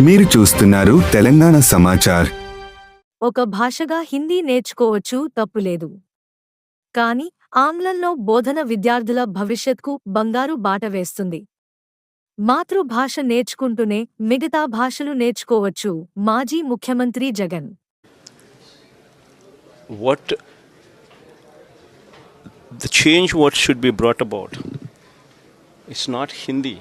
మీరు చూస్తున్నారు తెలంగాణ సమాచార్. ఒక భాషగా హిందీ నేర్చుకోవచ్చు, తప్పులేదు. కానీ ఆంగ్లంలో బోధన విద్యార్థుల భవిష్యత్కు బంగారు బాట వేస్తుంది. మాతృభాష నేర్చుకుంటూనే మిగతా భాషలు నేర్చుకోవచ్చు. మాజీ ముఖ్యమంత్రి Jagan. What the change what should be brought about? It's not Hindi.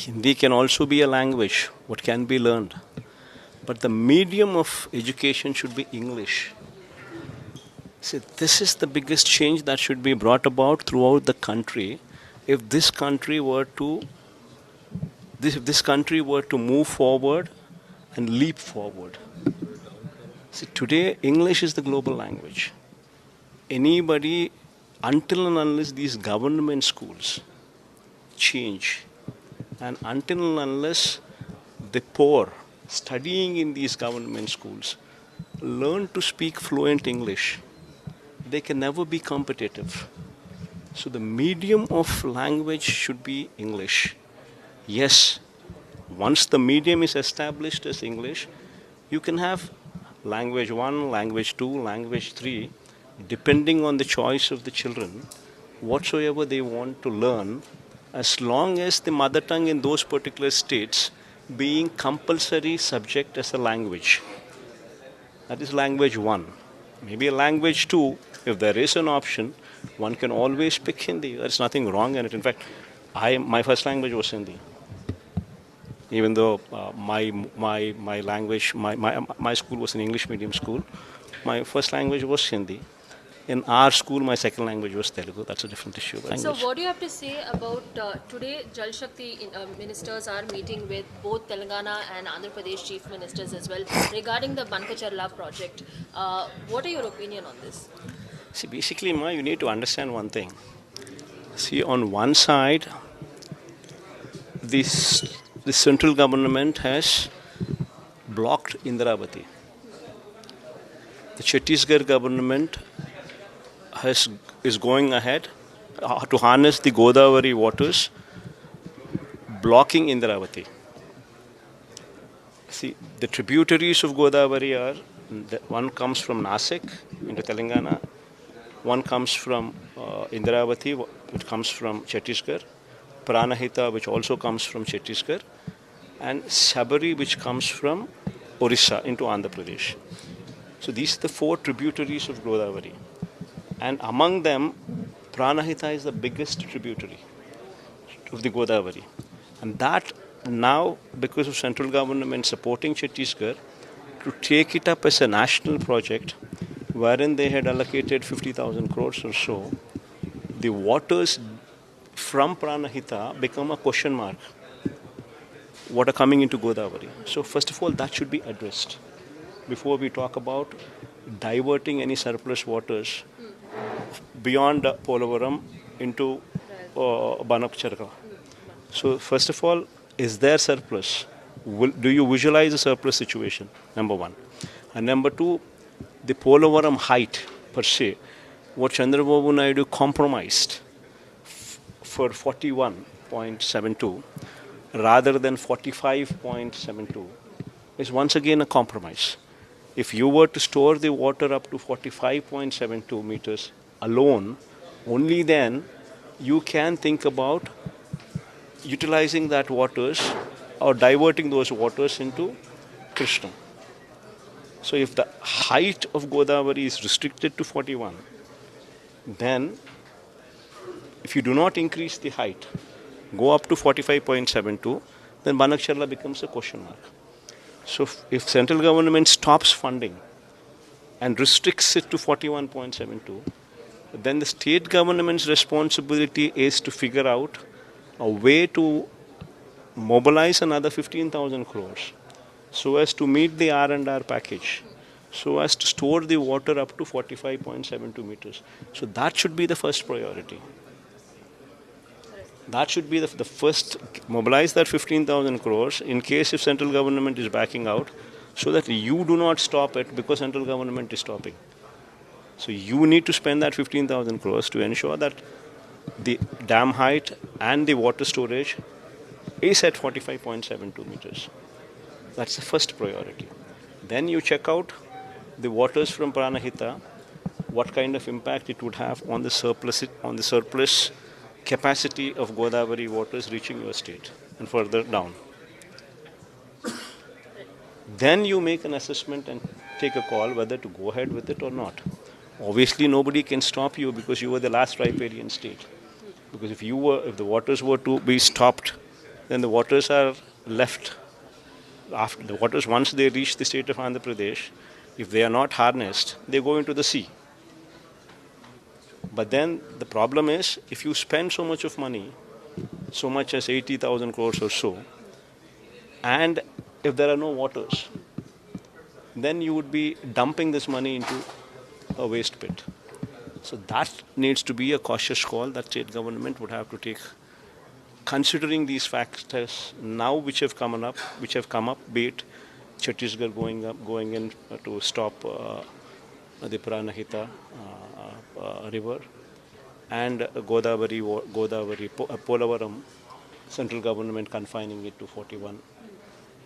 Hindi can also be a language what can be learned, but the medium of education should be English. See, this is the biggest change that should be brought about throughout the country. If this country were to move forward and leap forward. See, today English is the global language. Anybody, until and unless these government schools change, and until and unless the poor studying in these government schools learn to speak fluent English, they can never be competitive. So the medium of language should be English. Yes, once the medium is established as English, you can have language 1, language 2, language 3, depending on the choice of the children, whatsoever they want to learn, as long as the mother tongue in those particular states being compulsory subject as a language. That is language 1. Maybe a language 2, if there is an option, one can always pick Hindi. There's nothing wrong in it. In fact, my first language was Hindi. Even though my language, my school was an English medium school, my first language was Hindi. In our school, my second language was Telugu. That's a different issue. So what do you have to say about today Jal Shakti ministers are meeting with both Telangana and Andhra Pradesh chief ministers as well regarding the Bankacharla project. What are your opinion on this? See, basically, you need to understand one thing. See, on one side, the central government has blocked Indravati. The Chhattisgarh government is going ahead to harness the Godavari waters, blocking Indravati. See, the tributaries of Godavari are, one comes from Nasik into Telangana, one comes from Indravati, which comes from Chhattisgarh, Pranahita, which also comes from Chhattisgarh, and Sabari, which comes from Orissa into Andhra Pradesh. So these are the 4 tributaries of Godavari. And among them, Pranahita is the biggest tributary of the Godavari. And that now, because of central government supporting Chhattisgarh, to take it up as a national project, wherein they had allocated 50,000 crores or so, the waters from Pranahita become a question mark. Water coming into Godavari. So first of all, that should be addressed before we talk about diverting any surplus waters beyond Polavaram into Bankacharla. So first of all, is there surplus? Do you visualize a surplus situation? Number 1. And number 2, the Polavaram height per se, what Chandrababu Naidu compromised for 41.72 rather than 45.72 is once again a compromise. If you were to store the water up to 45.72 meters alone, only then you can think about utilizing that waters or diverting those waters into Krishna. So if the height of Godavari is restricted to 41, then if you do not increase the height, go up to 45.72, then Bankacharla becomes a question mark. So if central government stops funding and restricts it to 41.72, then the state government's responsibility is to figure out a way to mobilize another 15,000 crores so as to meet the R&R package, so as to store the water up to 45.72 meters. So that should be the first priority. That should be the first, mobilize that 15,000 crores in case if central government is backing out, so that you do not stop it because central government is stopping. So you need to spend that 15,000 crores to ensure that the dam height and the water storage is at 45.72 meters. That's the first priority. Then you check out the waters from Pranahita, what kind of impact it would have on the surplus capacity of Godavari waters reaching your state and further down. Then you make an assessment and take a call whether to go ahead with it or not. Obviously, nobody can stop you because you were the last riparian state. Because if the waters were to be stopped, then the waters are left. After the waters, once they reach the state of Andhra Pradesh, if they are not harnessed, they go into the sea. But then the problem is, if you spend so much of money, so much as 80,000 crores or so, and if there are no waters, then you would be dumping this money into a waste pit. So that needs to be a cautious call that state government would have to take, considering these factors now which have come up, be it Chhattisgarh going in to stop the Pranahita river, and Godavari, Polavaram, central government confining it to 41,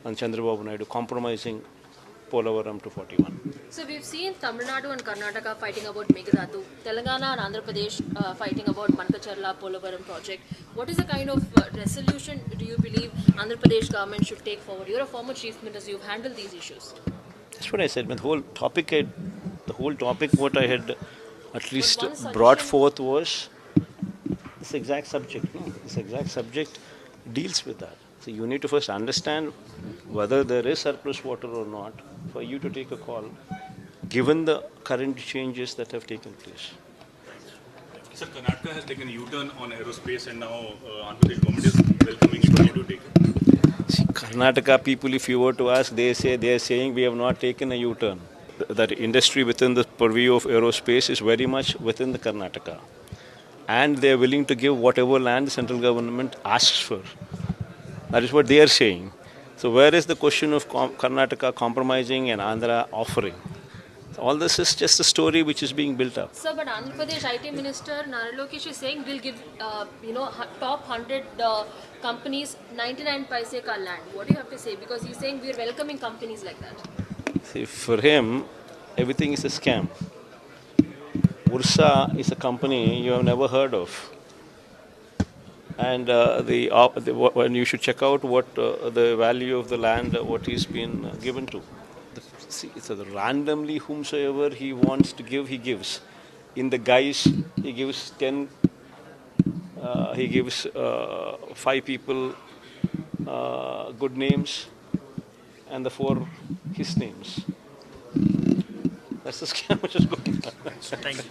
and Chandrababu Naidu compromising Polavaram to 41. So we've seen Tamil Nadu and Karnataka fighting about Meghdadu, Telangana and Andhra Pradesh fighting about Mankacharla Polavaram project. What is the kind of resolution do you believe Andhra Pradesh government should take forward? You're a former chief minister, you've handled these issues. That's what I said. But the whole topic, what I had at least brought forth was this exact subject. No, this exact subject deals with that. So you need to first understand whether there is surplus water or not for you to take a call, given the current changes that have taken place. Sir, Karnataka has taken a U-turn on aerospace, and now Andhra Pradesh government is welcoming it. How do you take it? See, Karnataka people, if you were to ask, they are saying we have not taken a U-turn. That industry within the purview of aerospace is very much within the Karnataka, and they are willing to give whatever land the central government asks for. That is what they are saying. So where is the question of Karnataka compromising and Andhra offering? So all this is just a story which is being built up. Sir, but Andhra Pradesh IT Minister Nara Lokesh is saying we'll give top 100 companies 99 paise ka land. What do you have to say? Because he's saying we're welcoming companies like that. See, for him, everything is a scam. Ursa is a company you have never heard of. And when you should check out what the value of the land, what he's been given to. So randomly, whomsoever he wants to give, he gives. In the guise, he gives 10. He gives 5 people good names, and the 4 his names. That's the scam which is going on. Thank you.